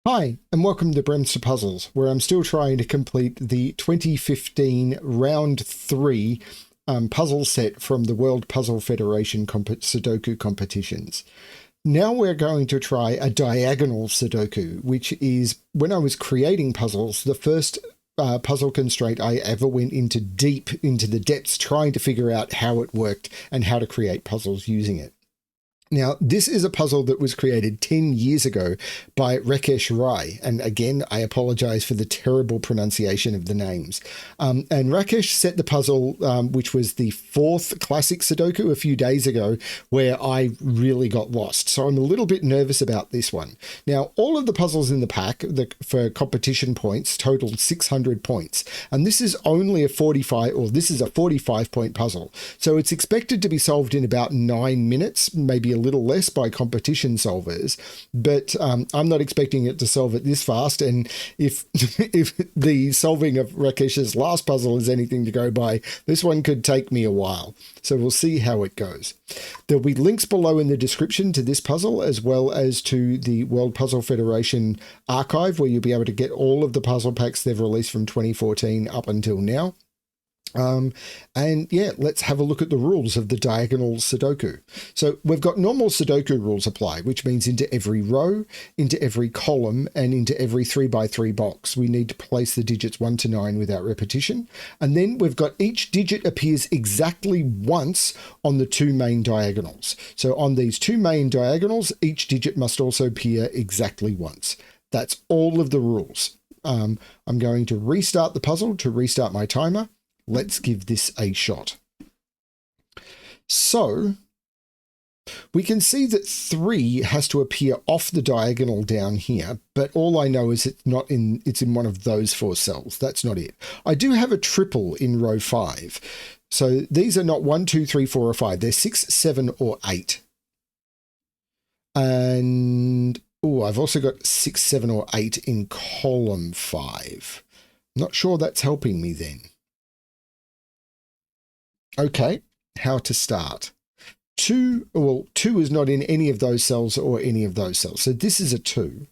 Hi, and welcome to BremSter Puzzles, where I'm still trying to complete the 2015 Round 3 puzzle set from the World Puzzle Federation Sudoku competitions. Now we're going to try a diagonal Sudoku, which is, when I was creating puzzles, the first puzzle constraint I ever went into deep into the depths trying to figure out how it worked and how to create puzzles using it. Now, this is a puzzle that was created 10 years ago by Rakesh Rai. And again, I apologize for the terrible pronunciation of the names. And Rakesh set the puzzle, which was the fourth classic Sudoku a few days ago, where I really got lost. So I'm a little bit nervous about this one. Now, all of the puzzles in the pack for competition points totaled 600 points. And this is only a 45-point puzzle. So it's expected to be solved in about 9 minutes, maybe a little less by competition solvers, but I'm not expecting it to solve it this fast. And if the solving of Rakesh's last puzzle is anything to go by, this one could take me a while. So we'll see how it goes. There'll be links below in the description to this puzzle, as well as to the World Puzzle Federation archive, where you'll be able to get all of the puzzle packs they've released from 2014 up until now. And yeah, let's have a look at the rules of the diagonal Sudoku. So we've got normal Sudoku rules apply, which means into every row, into every column, and into every 3x3 box. We need to place the digits 1 to 9 without repetition. And then we've got each digit appears exactly once on the two main diagonals. So on these two main diagonals, each digit must also appear exactly once. That's all of the rules. I'm going to restart the puzzle to restart my timer. Let's give this a shot. So we can see that 3 has to appear off the diagonal down here, but all I know is it's in one of those 4 cells. That's not it. I do have a triple in row 5. So these are not 1, 2, 3, 4, or 5. They're 6, 7, or 8. And I've also got 6, 7, or 8 in column 5. Not sure that's helping me then. Okay, how to start. 2 is not in any of those cells or any of those cells. So this is a 2.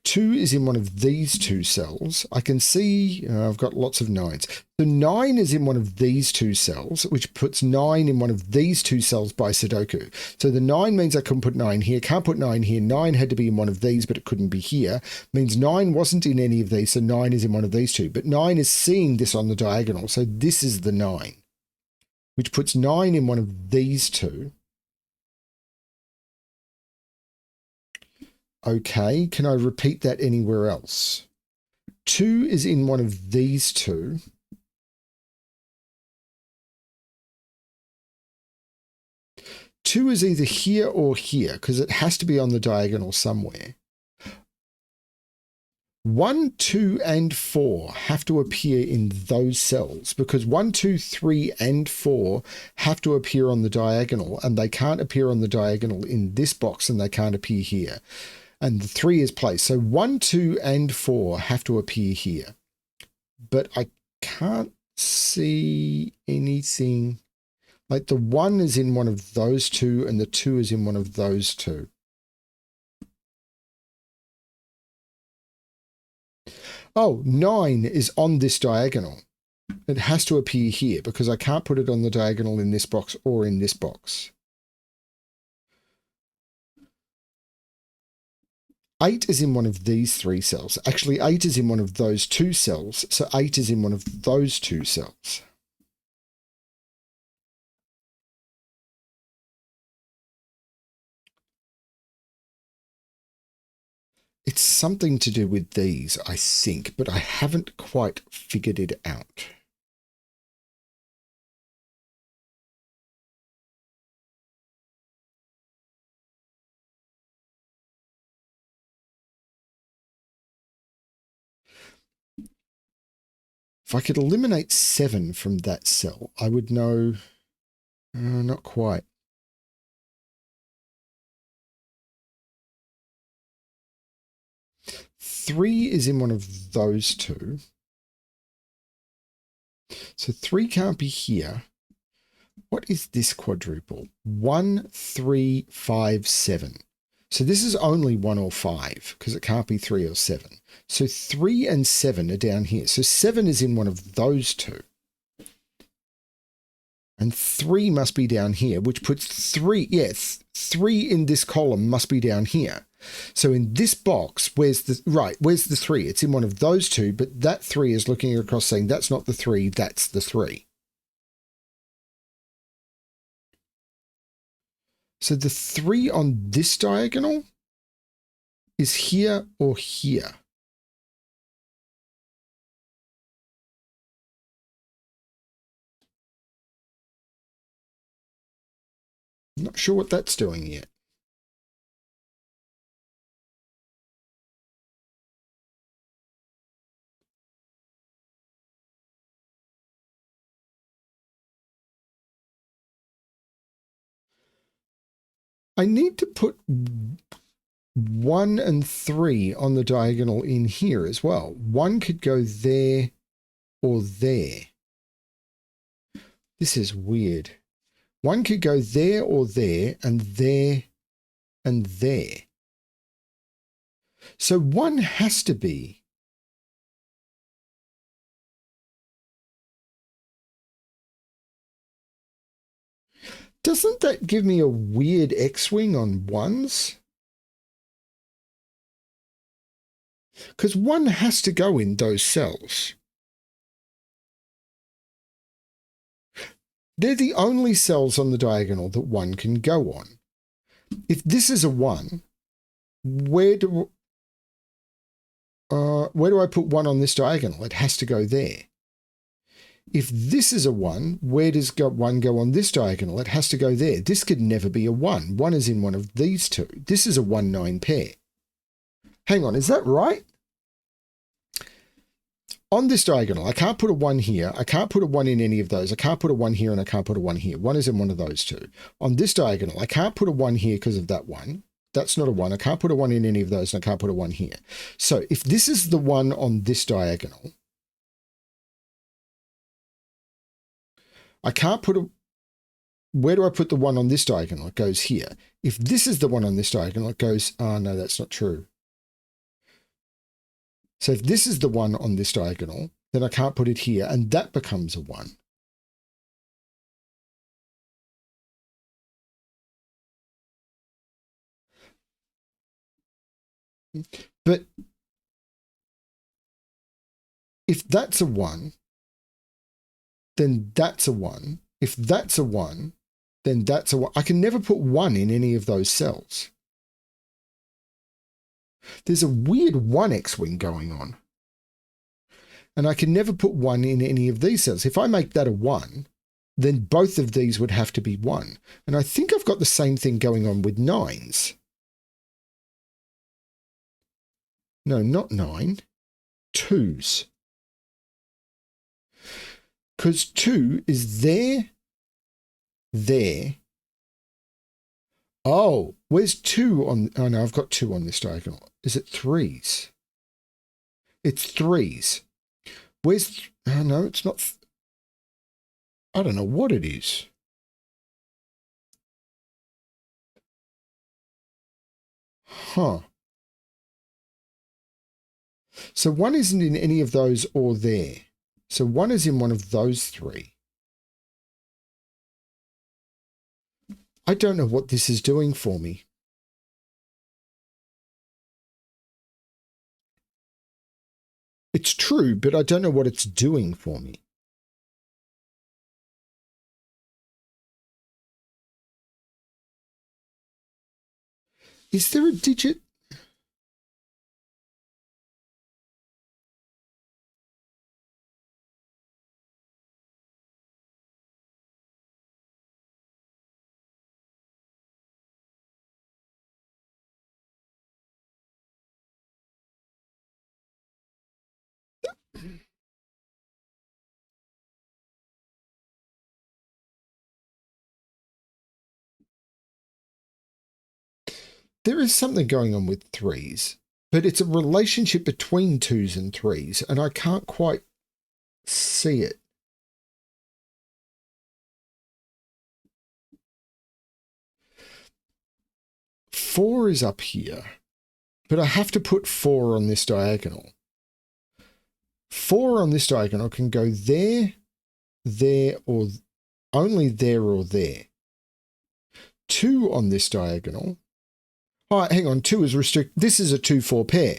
2 is in one of these 2 cells. I can see I've got lots of 9s. So 9 is in one of these 2 cells, which puts 9 in one of these 2 cells by Sudoku. So the 9 means I couldn't put 9 here, can't put 9 here. 9 had to be in one of these, but it couldn't be here. Means 9 wasn't in any of these, so 9 is in one of these 2. But 9 is seeing this on the diagonal, so this is the 9, which puts 9 in one of these 2. Okay, can I repeat that anywhere else? 2 is in one of these 2. Two is either here or here, because it has to be on the diagonal somewhere. 1, 2, and 4 have to appear in those cells, because 1, 2, 3, and 4 have to appear on the diagonal, and they can't appear on the diagonal in this box, and they can't appear here. And the 3 is placed. So 1, 2, and 4 have to appear here. But I can't see anything. Like the 1 is in one of those 2 and the 2 is in one of those 2. Oh, 9 is on this diagonal. It has to appear here because I can't put it on the diagonal in this box or in this box. 8 is in one of these 3 cells. Actually, 8 is in one of those 2 cells. So 8 is in one of those 2 cells. It's something to do with these, I think, but I haven't quite figured it out. If I could eliminate 7 from that cell, I would know. Not quite. Three is in one of those 2. So 3 can't be here. What is this quadruple? 1, 3, 5, 7. So this is only 1 or 5 because it can't be 3 or 7. So 3 and 7 are down here. So 7 is in one of those two. And 3 must be down here, which puts 3, yes, 3 in this column must be down here. So in this box, where's the 3? It's in one of those two, but that 3 is looking across saying that's not the 3, that's the 3. So the 3 on this diagonal is here or here. I'm not sure what that's doing yet. I need to put 1 and 3 on the diagonal in here as well. 1 could go there or there. This is weird. 1 could go there or there and there and there. So 1 has to be. Doesn't that give me a weird X-wing on 1s? Because 1 has to go in those cells. They're the only cells on the diagonal that 1 can go on. If this is a 1, where do I put 1 on this diagonal? It has to go there. If this is a 1, where does 1 go on this diagonal? It has to go there. This could never be a 1. 1 is in one of these two. This is a 1-9 pair. Hang on, is that right? On this diagonal, I can't put a 1 here. I can't put a 1 in any of those. I can't put a 1 here and I can't put a 1 here. 1 is in one of those two. On this diagonal, I can't put a 1 here because of that 1. That's not a 1. I can't put a 1 in any of those and I can't put a 1 here. So if this is the 1 on this diagonal, I can't put a... Where do I put the 1 on this diagonal? It goes here. If this is the 1 on this diagonal, it goes... Oh, no, that's not true. So if this is the 1 on this diagonal, then I can't put it here, and that becomes a 1. But if that's a 1, then that's a 1. If that's a 1, then that's a 1. I can never put 1 in any of those cells. There's a weird 1 X-wing going on. And I can never put 1 in any of these cells. If I make that a 1, then both of these would have to be 1. And I think I've got the same thing going on with 9s. No, not 9. 2s. Because 2 is there. Oh, where's 2 on... Oh, no, I've got 2 on this diagonal. Is it 3s? It's 3s. Where's... Oh, no, it's not... I don't know what it is. Huh. So 1 isn't in any of those or there. So 1 is in one of those 3. I don't know what this is doing for me. It's true, but I don't know what it's doing for me. Is there a digit? There is something going on with 3s, but it's a relationship between 2s and 3s, and I can't quite see it. 4 is up here, but I have to put 4 on this diagonal. 4 on this diagonal can go there, there, or only there or there. 2 on this diagonal. Oh, hang on, 2 is restricted. This is a 2-4 pair.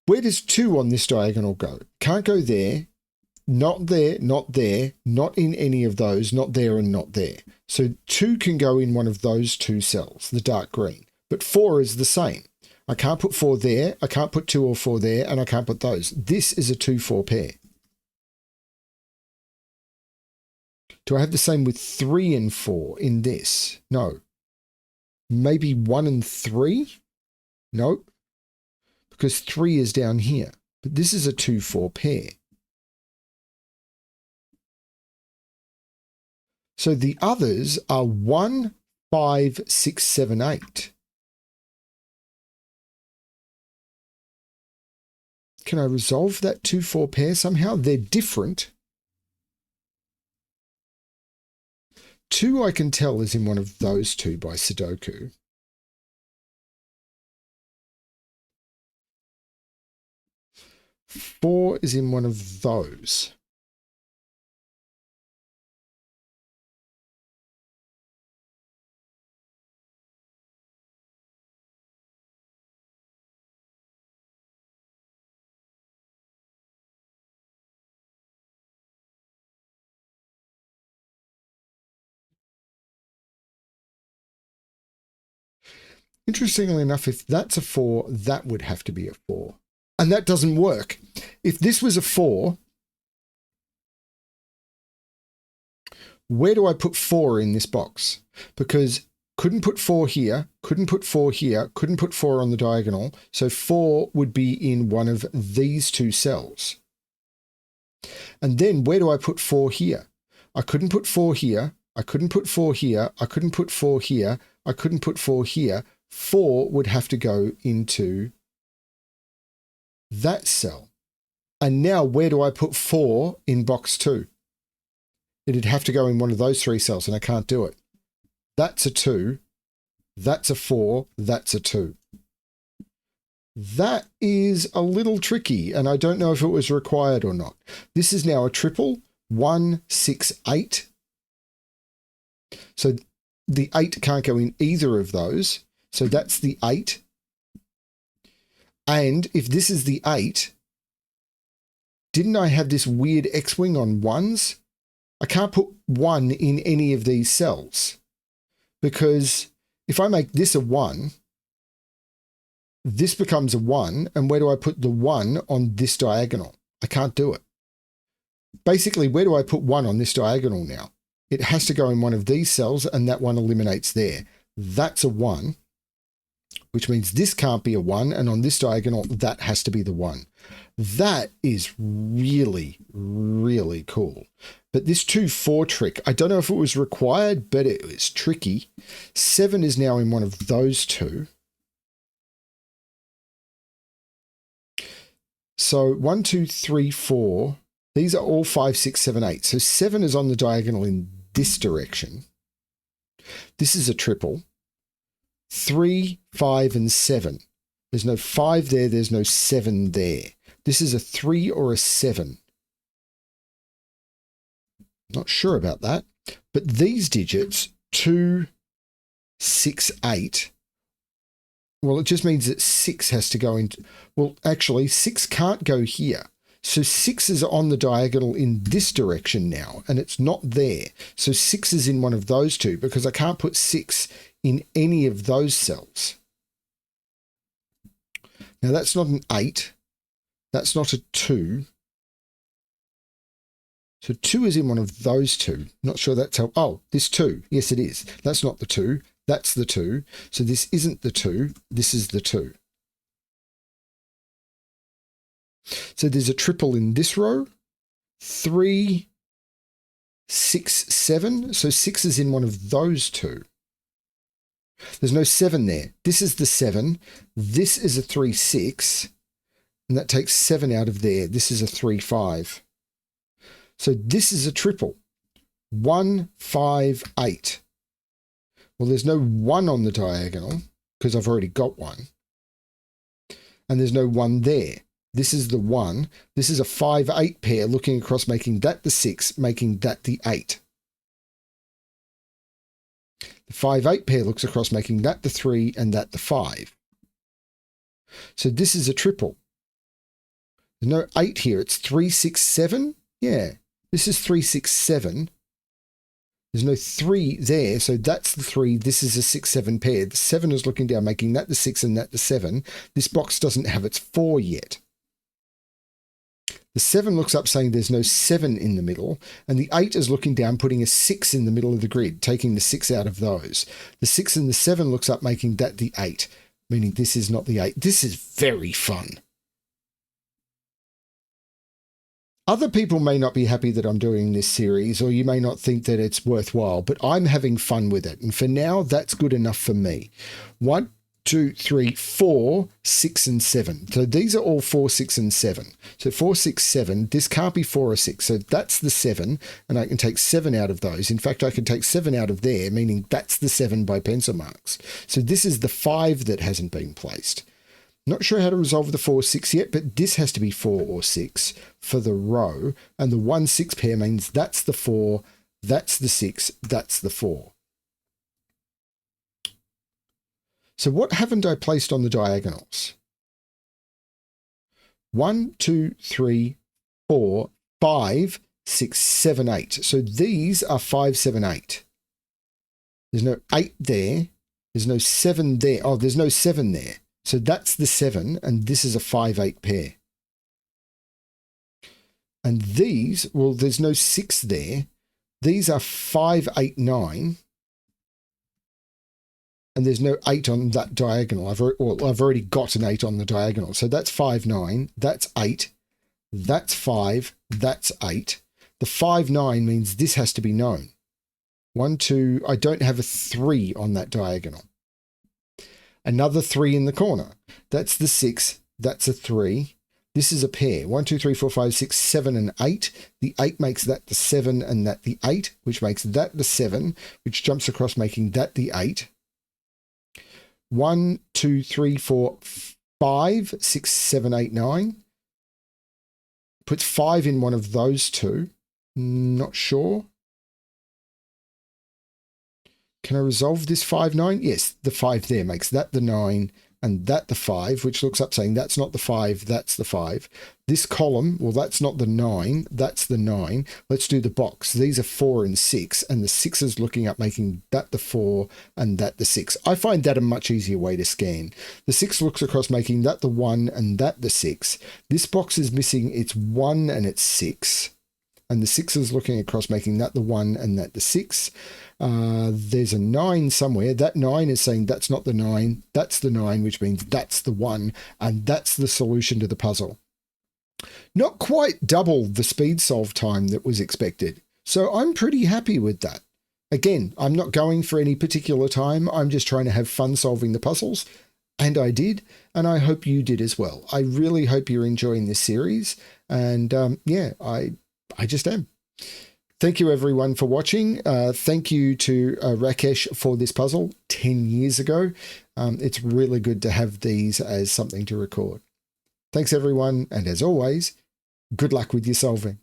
Where does 2 on this diagonal go? Can't go there, not there, not there, not in any of those, not there and not there. So 2 can go in one of those 2 cells, the dark green. But 4 is the same. I can't put 4 there, I can't put 2 or 4 there, and I can't put those. This is a 2-4 pair. Do I have the same with 3 and 4 in this? No. Maybe 1 and 3? Nope. Because 3 is down here. But this is a 2-4 pair. So the others are 1, 5, 6, 7, 8. Can I resolve that 2-4 pair somehow? They're different. 2 I can tell is in one of those 2 by Sudoku. Four is in one of those. Interestingly enough, if that's a 4, that would have to be a 4. And that doesn't work. If this was a 4, where do I put 4 in this box? Because couldn't put 4 here, couldn't put 4 here, couldn't put 4 on the diagonal. So 4 would be in one of these 2 cells. And then where do I put 4 here? I couldn't put 4 here. I couldn't put 4 here. I couldn't put 4 here. I couldn't put 4 here. 4 would have to go into that cell. And now where do I put 4 in box 2? It'd have to go in one of those 3 cells, and I can't do it. That's a 2. That's a 4. That's a 2. That is a little tricky, and I don't know if it was required or not. This is now a triple, 1, 6, 8. So the 8 can't go in either of those. So that's the 8. And if this is the 8, didn't I have this weird X-wing on 1s? I can't put 1 in any of these cells, because if I make this a 1, this becomes a 1, and where do I put the 1 on this diagonal? I can't do it. Basically, where do I put 1 on this diagonal now? It has to go in one of these cells, and that 1 eliminates there. That's a 1, which means this can't be a 1, and on this diagonal, that has to be the 1. That is really, really cool. But this 2-4 trick, I don't know if it was required, but it was tricky. 7 is now in one of those 2. So 1, 2, 3, 4. These are all 5, 6, 7, 8. So 7 is on the diagonal in this direction. This is a triple. 3, 5, and 7. There's no 5 there. There's no 7 there. This is a 3 or a 7. Not sure about that. But these digits, 2, 6, 8, well, it just means that 6 has to go into... Well, actually, 6 can't go here. So 6 is on the diagonal in this direction now, and it's not there. So 6 is in one of those 2, because I can't put 6 in any of those cells. Now, that's not an 8. That's not a 2. So 2 is in one of those 2. Not sure that's how... Oh, this 2. Yes, it is. That's not the 2. That's the 2. So this isn't the 2. This is the 2. So there's a triple in this row. 3, 6, 7. So 6 is in one of those 2. There's no 7 there. This is the 7. This is a 3, 6. And that takes 7 out of there. This is a 3, 5. So this is a triple. 1, 5, 8. Well, there's no 1 on the diagonal because I've already got 1. And there's no 1 there. This is the 1. This is a 5-8 pair looking across, making that the 6, making that the 8. The 5-8 pair looks across, making that the 3 and that the 5. So this is a triple. There's no 8 here. It's 3, 6, 7. Yeah, this is 3, 6, 7. There's no 3 there, so that's the 3. This is a 6, 7 pair. The 7 is looking down, making that the 6 and that the 7. This box doesn't have its 4 yet. The 7 looks up saying there's no 7 in the middle, and the 8 is looking down, putting a 6 in the middle of the grid, taking the 6 out of those. The 6 and the 7 looks up, making that the 8, meaning this is not the 8. This is very fun. Other people may not be happy that I'm doing this series, or you may not think that it's worthwhile, but I'm having fun with it. And for now, that's good enough for me. 1, 2, 3, 4, 6, and 7. So these are all 4, 6, and 7. So 4, 6, 7. This can't be 4 or 6. So that's the 7, and I can take 7 out of those. In fact, I can take 7 out of there, meaning that's the 7 by pencil marks. So this is the 5 that hasn't been placed. Not sure how to resolve the 4, 6 yet, but this has to be 4 or 6 for the row. And the 1, 6 pair means that's the 4, that's the 6, that's the 4. So what haven't I placed on the diagonals? 1, 2, 3, 4, 5, 6, 7, 8. So these are 5, 7, 8. There's no 8 there. There's no 7 there. Oh, there's no 7 there. So that's the 7, and this is a 5-8 pair. And these, well, there's no 6 there. These are 5, 8, 9. And there's no 8 on that diagonal. I've already got an 8 on the diagonal. So that's 5, 9. That's 8. That's 5. That's 8. The 5, 9 means this has to be known. 1, 2. I don't have a 3 on that diagonal. Another 3 in the corner. That's the 6. That's a 3. This is a pair. 1, 2, 3, 4, 5, 6, 7, and 8. The 8 makes that the 7 and that the 8, which makes that the 7, which jumps across, making that the 8. 1, 2, 3, 4, 5, 6, 7, 8, 9. Puts 5 in one of those two. Not sure. Can I resolve this 5, 9? Yes, the 5 there makes that the 9 and that the 5, which looks up saying that's not the 5, that's the 5. This column, well, that's not the 9, that's the 9. Let's do the box. These are 4 and 6, and the 6 is looking up, making that the 4 and that the 6. I find that a much easier way to scan. The 6 looks across, making that the 1 and that the 6. This box is missing its 1 and its 6. And the 6 is looking across, making that the 1 and that the 6. There's a 9 somewhere. That 9 is saying that's not the 9. That's the 9, which means that's the 1. And that's the solution to the puzzle. Not quite double the speed solve time that was expected. So I'm pretty happy with that. Again, I'm not going for any particular time. I'm just trying to have fun solving the puzzles. And I did. And I hope you did as well. I really hope you're enjoying this series. And yeah, I just am. Thank you everyone for watching. Thank you to Rakesh for this puzzle 10 years ago. It's really good to have these as something to record. Thanks everyone. And as always, good luck with your solving.